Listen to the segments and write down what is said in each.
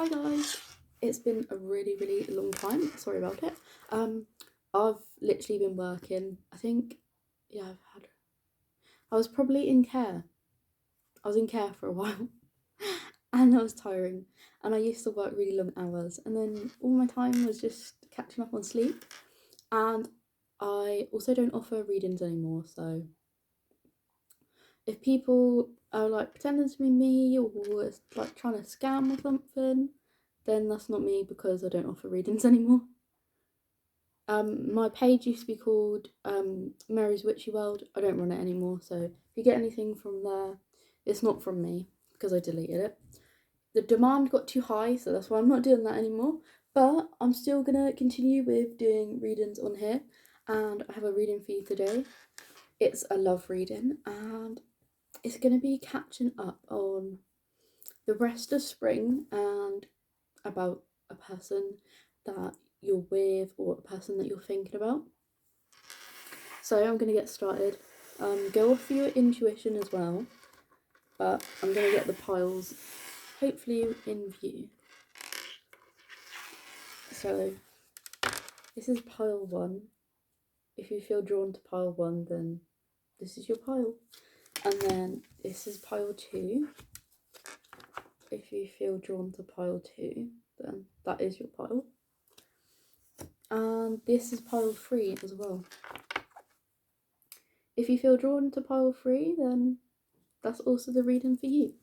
Hi guys, it's been a really long time, sorry about it. I've literally been working, I was probably in care. I was in care for a while and that was tiring, and I used to work really long hours, and then all my time was just catching up on sleep, and I also don't offer readings anymore, so if people are like pretending to be me or like trying to scam or something, then that's not me because I don't offer readings anymore. My page used to be called Mary's Witchy World. I don't run it anymore, so if you get anything from there, it's not from me because I deleted it. The demand got too high, so that's why I'm not doing that anymore. But I'm still gonna continue with doing readings on here, and I have a reading for you today. It's a love reading, and it's gonna be catching up on the rest of spring and about a person that you're with or a person that you're thinking about. So I'm going to get started. Go off for your intuition as well, but I'm going to get the piles hopefully in view. So this is pile 1. If you feel drawn to pile 1, then this is your pile. And then this is pile 2. If you feel drawn to pile 2, then that is your pile. And this is pile 3 as well. If you feel drawn to pile 3, then that's also the reading for you.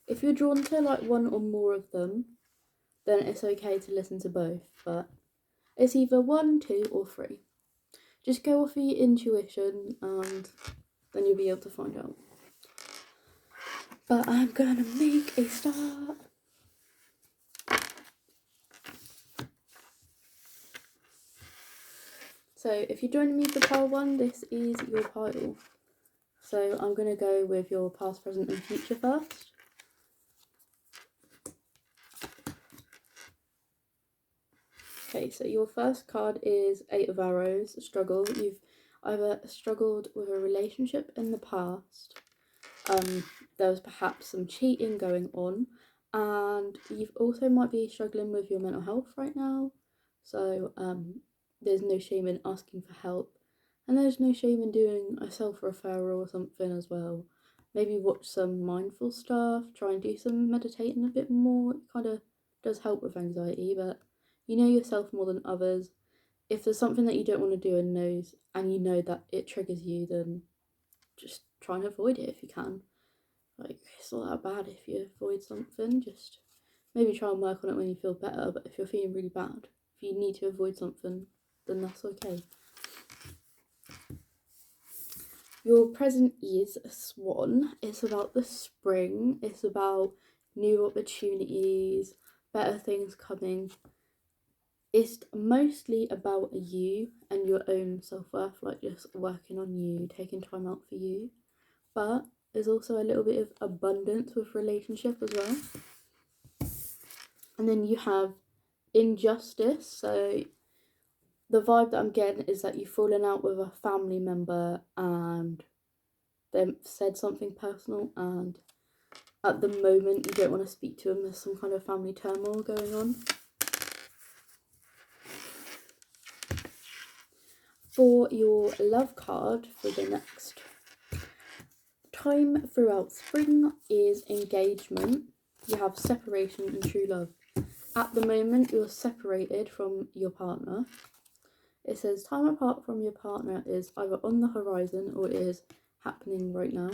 If you're drawn to like one or more of them, then it's okay to listen to both, but it's either 1, 2 or 3. Just go off your intuition and then you'll be able to find out. But I'm gonna make a start. So if you're joining me for pile 1, this is your pile. So I'm gonna go with your past, present and future first. Okay, so your first card is 8 of Arrows, struggle. You've either struggled with a relationship in the past, there was perhaps some cheating going on, and you also might be struggling with your mental health right now. So there's no shame in asking for help, and there's no shame in doing a self-referral or something as well. Maybe watch some mindful stuff, try and do some meditating a bit more. It kind of does help with anxiety, but you know yourself more than others. If there's something that you don't want to do and you know that it triggers you, then just try and avoid it if you can. Like, it's not that bad if you avoid something, just maybe try and work on it when you feel better. But if you're feeling really bad, if you need to avoid something, then that's okay. Your present is a Swan. It's about the spring. It's about new opportunities, better things coming. It's mostly about you and your own self-worth, like just working on you, taking time out for you. But there's also a little bit of abundance with relationship as well. And then you have injustice. So the vibe that I'm getting is that you've fallen out with a family member and they've said something personal, and at the moment you don't want to speak to them. There's some kind of family turmoil going on. For your love card for the next time throughout spring is engagement. You have separation and true love. At the moment you're separated from your partner. It says time apart from your partner is either on the horizon or it is happening right now.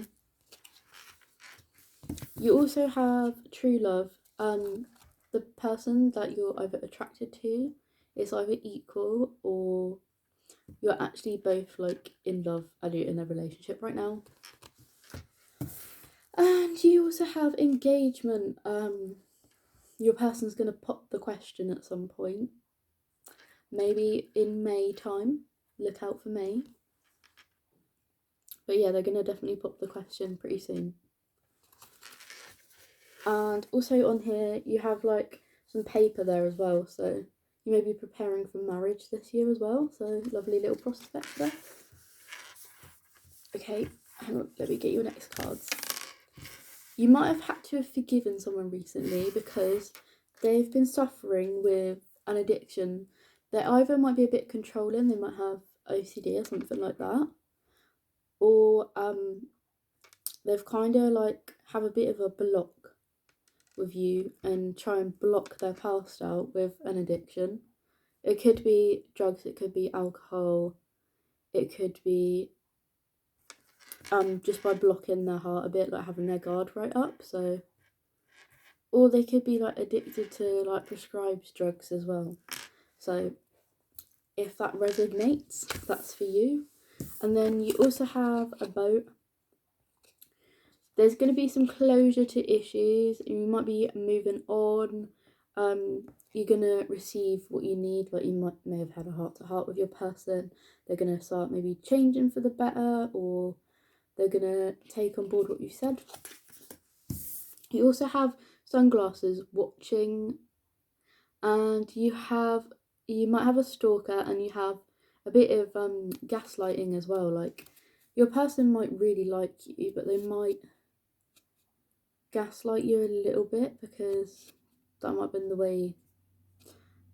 You also have true love. The person that you're either attracted to is either equal or you're actually both like in love and you're in a relationship right now. And you also have engagement. Your person's going to pop the question at some point. Maybe in May time. Look out for May. But yeah, they're going to definitely pop the question pretty soon. And also on here, you have like some paper there as well. So you may be preparing for marriage this year as well. So lovely little prospect there. Okay, hang on, let me get your next cards. You might have had to have forgiven someone recently because they've been suffering with an addiction. They either might be a bit controlling, they might have OCD or something like that, or they've kind of like have a bit of a block with you and try and block their past out with an addiction. It could be drugs, it could be alcohol, it could be just by blocking their heart a bit, like having their guard right up. So, or they could be like addicted to like prescribed drugs as well. So if that resonates, that's for you. And then you also have a boat. There's going to be some closure to issues. You might be moving on. You're going to receive what you need. Like you may have had a heart-to-heart with your person. They're going to start maybe changing for the better, or they're going to take on board what you said. You also have sunglasses watching, and you might have a stalker, and you have a bit of gaslighting as well. Like your person might really like you, but they might gaslight you a little bit because that might have been the way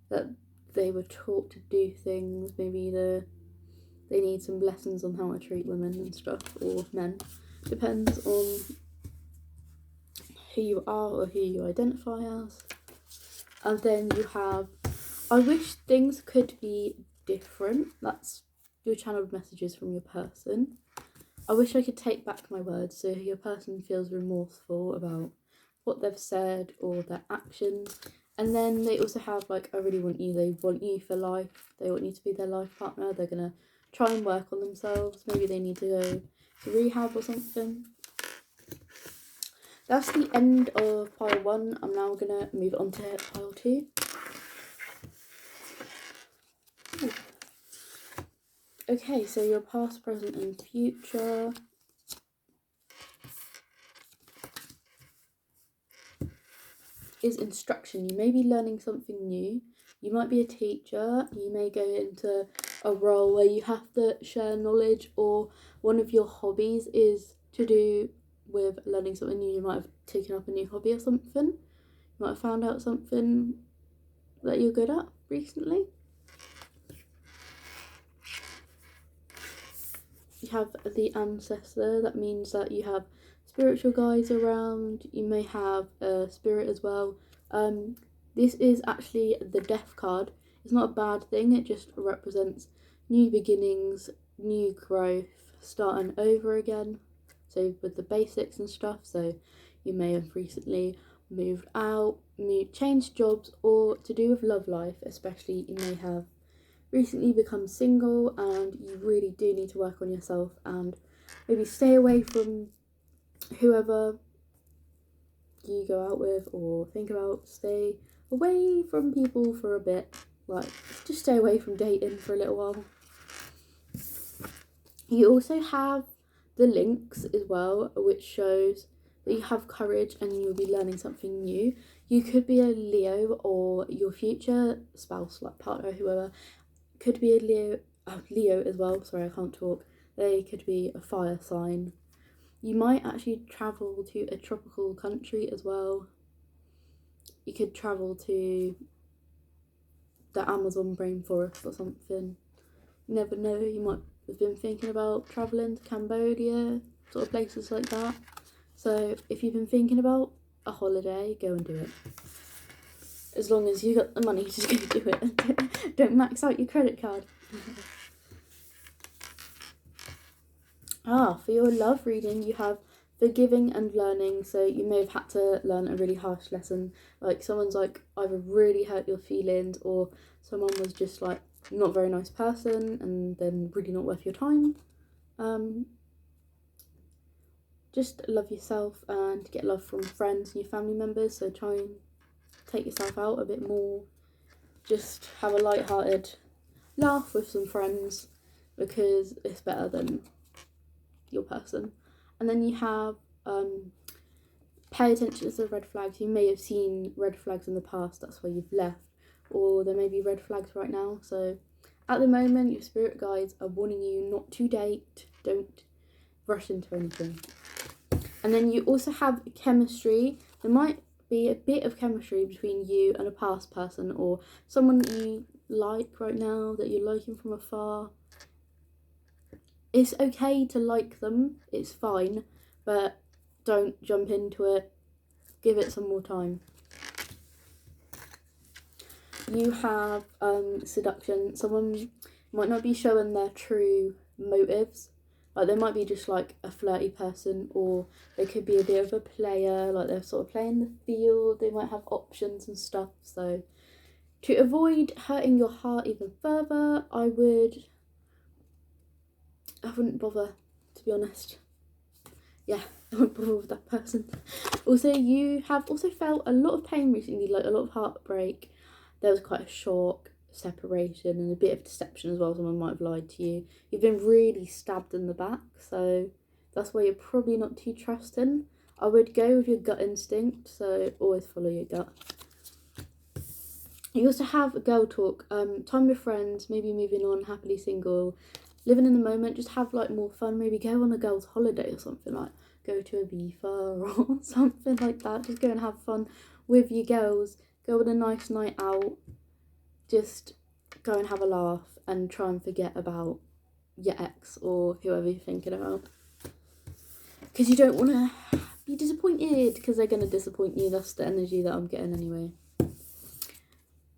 that they were taught to do things. Maybe they need some lessons on how to treat women and stuff, or men. Depends on who you are or who you identify as. And then you have, I wish things could be different. That's your channeled messages from your person. I wish I could take back my words, so your person feels remorseful about what they've said or their actions. And then they also have like, I really want you. They want you for life. They want you to be their life partner. They're going to try and work on themselves. Maybe they need to go to rehab or something. That's the end of pile 1. I'm now going to move on to pile 2. Ooh. Okay, so your past, present and future. Is instruction. You may be learning something new. You might be a teacher. You may go into a role where you have to share knowledge, or one of your hobbies is to do with learning something new. You might have taken up a new hobby or something. You might have found out something that you're good at recently. You have the ancestor. That means that you have spiritual guides around. You may have a spirit as well. This is actually the death card. It's not a bad thing, it just represents new beginnings, new growth, starting over again. So with the basics and stuff. So you may have recently moved out, changed jobs, or to do with love life especially. You may have recently become single and you really do need to work on yourself and maybe stay away from whoever you go out with or think about. Stay away from people for a bit, like just stay away from dating for a little while. You also have the links as well, which shows that you have courage and you'll be learning something new. You could be a Leo, or your future spouse, like partner, whoever, could be a Leo as well. Sorry, I can't talk. They could be a fire sign. You might actually travel to a tropical country as well. You could travel to the Amazon rainforest or something. You never know, you might have been thinking about travelling to Cambodia, sort of places like that. So if you've been thinking about a holiday, go and do it. As long as you got the money, just go do it. Don't max out your credit card. For your love reading, you have forgiving and learning. So you may have had to learn a really harsh lesson, like someone's like either really hurt your feelings, or someone was just like not a very nice person and then really not worth your time. Just love yourself and get love from friends and your family members. So try and take yourself out a bit more. Just have a light-hearted laugh with some friends, because it's better than your person. And then you have pay attention to the red flags. You may have seen red flags in the past, that's why you've left, or there may be red flags right now. So at the moment, your spirit guides are warning you not to date. Don't rush into anything. And then you also have chemistry. There might be a bit of chemistry between you and a past person, or someone that you like right now, that you're liking from afar. It's okay to like them, it's fine, but don't jump into it. Give it some more time. You have seduction. Someone might not be showing their true motives. Like, they might be just like a flirty person, or they could be a bit of a player, like they're sort of playing the field. They might have options and stuff. So to avoid hurting your heart even further, I wouldn't bother, to be honest. Yeah, I wouldn't bother with that person. Also, you have also felt a lot of pain recently, like a lot of heartbreak. There was quite a shock, separation, and a bit of deception as well. Someone might have lied to you. You've been really stabbed in the back, so that's why you're probably not too trusting. I would go with your gut instinct, so always follow your gut. You also have a girl talk, time with friends, maybe moving on, happily single, living in the moment, just have like more fun, maybe go on a girl's holiday or something, like go to Ibiza or something like that. Just go and have fun with your girls, go on a nice night out, just go and have a laugh and try and forget about your ex or whoever you're thinking about, because you don't want to be disappointed, because they're going to disappoint you. That's the energy that I'm getting anyway.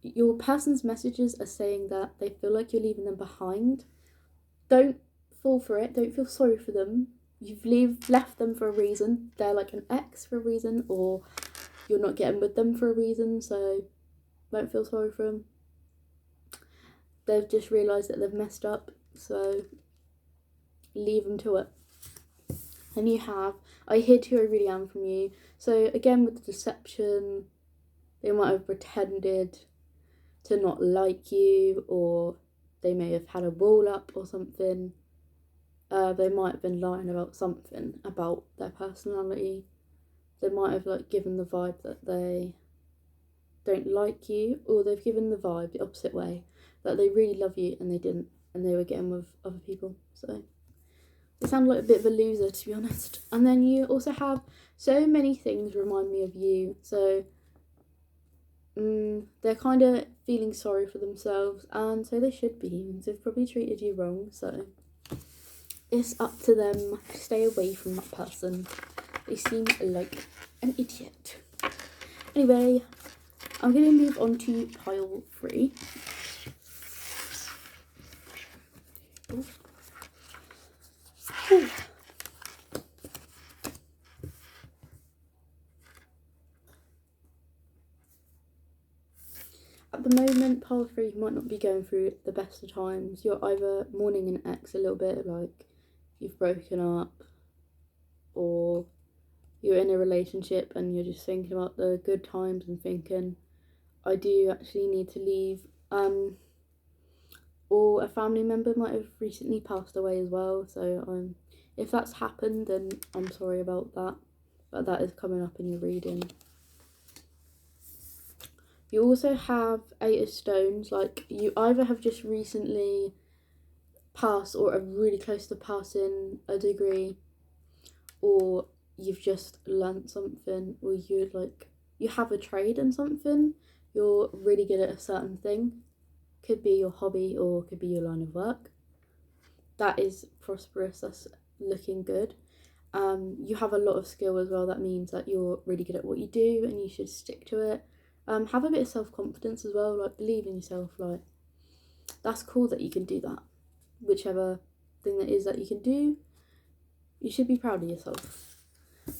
Your person's messages are saying that they feel like you're leaving them behind. Don't fall for it. Don't feel sorry for them. You've left them for a reason. They're like an ex for a reason, or you're not getting with them for a reason, so don't feel sorry for them. They've just realised that they've messed up, so leave them to it. And you have, I hid who I really am from you. So again, with the deception, they might have pretended to not like you, or they may have had a wall up or something. They might have been lying about something about their personality. They might have like given the vibe that they don't like you, or they've given the vibe the opposite way, that they really love you and they didn't, and they were getting with other people. So they sound like a bit of a loser, to be honest. And then you also have so many things remind me of you. So they're kind of feeling sorry for themselves, and so they should be. They've probably treated you wrong, so it's up to them to stay away from that person. They seem like an idiot. Anyway, I'm going to move on to pile 3. Ooh. Ooh. At the moment, pile 3 might not be going through the best of times. You're either mourning an ex a little bit, like you've broken up, or you're in a relationship and you're just thinking about the good times and thinking, I do actually need to leave. Or a family member might have recently passed away as well, so if that's happened, then I'm sorry about that, but that is coming up in your reading. You also have 8 of stones, like you either have just recently passed or are really close to passing a degree, or you've just learnt something, or you have a trade in something, you're really good at a certain thing. Could be your hobby or could be your line of work. That is prosperous, that's looking good. You have a lot of skill as well. That means that you're really good at what you do and you should stick to it. Have a bit of self-confidence as well, like believe in yourself. Like, that's cool that you can do that. Whichever thing that is that you can do, you should be proud of yourself.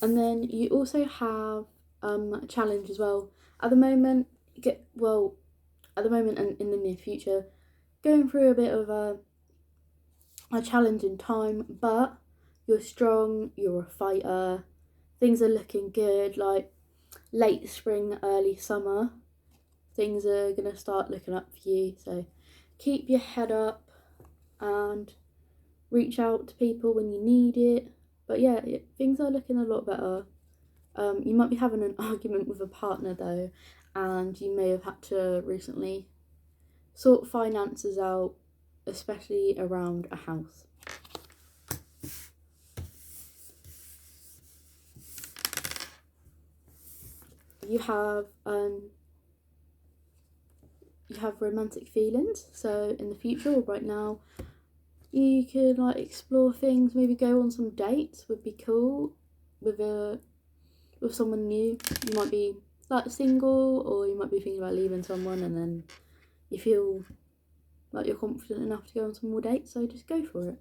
And then you also have a challenge as well. At the moment and in the near future, going through a bit of a challenging time, but you're strong, you're a fighter, things are looking good. Like late spring, early summer, things are gonna start looking up for you, so keep your head up and reach out to people when you need it. But yeah, things are looking a lot better. You might be having an argument with a partner though, and you may have had to recently sort finances out, especially around a house. you have romantic feelings. So in the future or right now, you could like explore things, maybe go on some dates would be cool with someone new. You might be like single, or you might be thinking about leaving someone, and then you feel like you're confident enough to go on some more dates, so just go for it.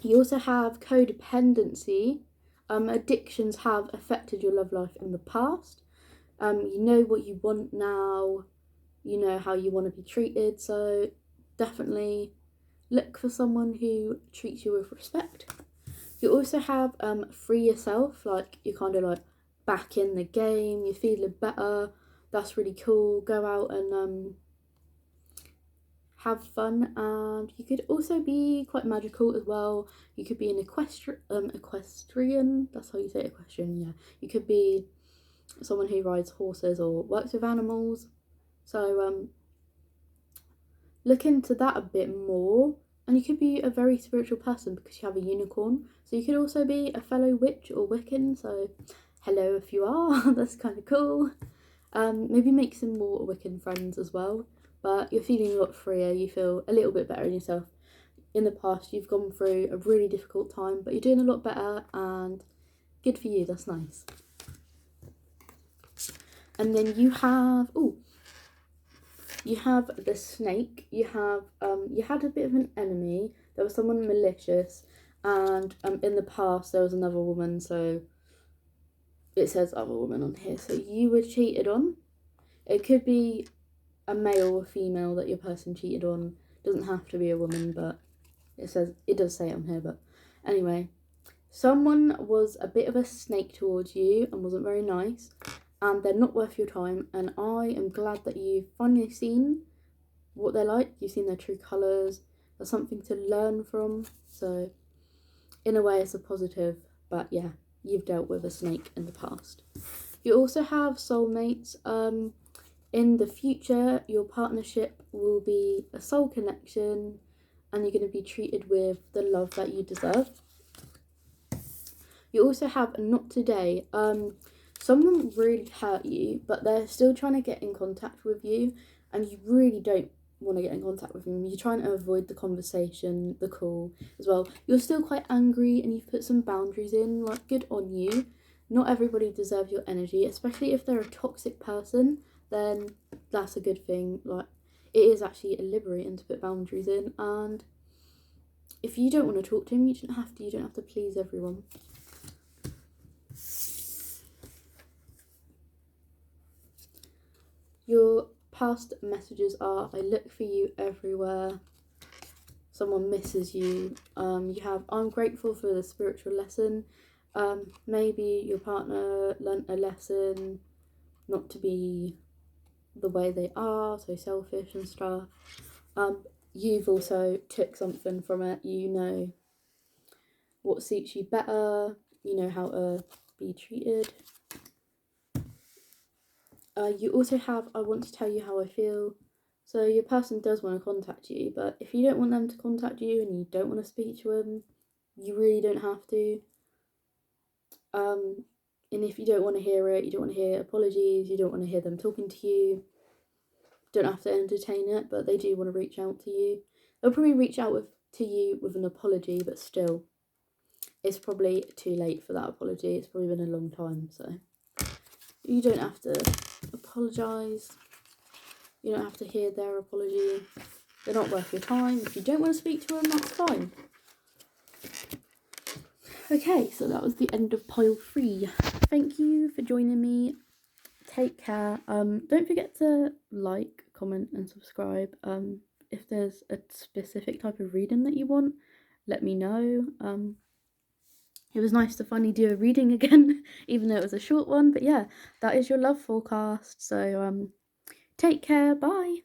You also have codependency. Addictions have affected your love life in the past. You know what you want now, you know how you want to be treated, so definitely look for someone who treats you with respect. You also have free yourself, like you're kind of like back in the game, you're feeling better, that's really cool. Go out and have fun, and you could also be quite magical as well. You could be an equestrian, that's how you say equestrian, yeah. You could be someone who rides horses or works with animals, so look into that a bit more. And you could be a very spiritual person because you have a unicorn, so you could also be a fellow witch or Wiccan, so hello if you are. That's kind of cool. Maybe make some more Wiccan friends as well, but you're feeling a lot freer, you feel a little bit better in yourself. In the past you've gone through a really difficult time, but you're doing a lot better, and good for you, that's nice. And then you have the snake. You had a bit of an enemy. There was someone malicious, and in the past there was another woman, so it says other woman on here, so you were cheated on. It could be a male or female that your person cheated on. Doesn't have to be a woman, but it does say it on here. But anyway, someone was a bit of a snake towards you and wasn't very nice, and they're not worth your time, and I am glad that you've finally seen what they're like. You've seen their true colours. There's something to learn from, so in a way it's a positive. But yeah, you've dealt with a snake in the past. You also have soulmates. In the future your partnership will be a soul connection, and you're going to be treated with the love that you deserve. You also have not today. Someone really hurt you, but they're still trying to get in contact with you, and you really don't want to get in contact with them. You're trying to avoid the conversation, the call as well. You're still quite angry, and you've put some boundaries in, like good on you. Not everybody deserves your energy, especially if they're a toxic person, then that's a good thing. Like, it is actually liberating to put boundaries in, and if you don't want to talk to him, you don't have to please everyone. Your past messages are, I look for you everywhere. Someone misses you. You have, I'm grateful for the spiritual lesson. Maybe your partner learnt a lesson not to be the way they are, so selfish and stuff. You've also took something from it. You know what suits you better. You know how to be treated. You also have, I want to tell you how I feel. So your person does want to contact you, but if you don't want them to contact you and you don't want to speak to them, you really don't have to. And if you don't want to hear it, you don't want to hear apologies, you don't want to hear them talking to you, don't have to entertain it, but they do want to reach out to you. They'll probably reach out to you with an apology, but still, it's probably too late for that apology. It's probably been a long time, so you don't have to apologise. You don't have to hear their apology. They're not worth your time. If you don't want to speak to them, that's fine. Okay, so that was the end of pile 3. Thank you for joining me. Take care. Don't forget to like, comment and subscribe. If there's a specific type of reading that you want, let me know. It was nice to finally do a reading again, even though it was a short one. But yeah, that is your love forecast. So take care. Bye.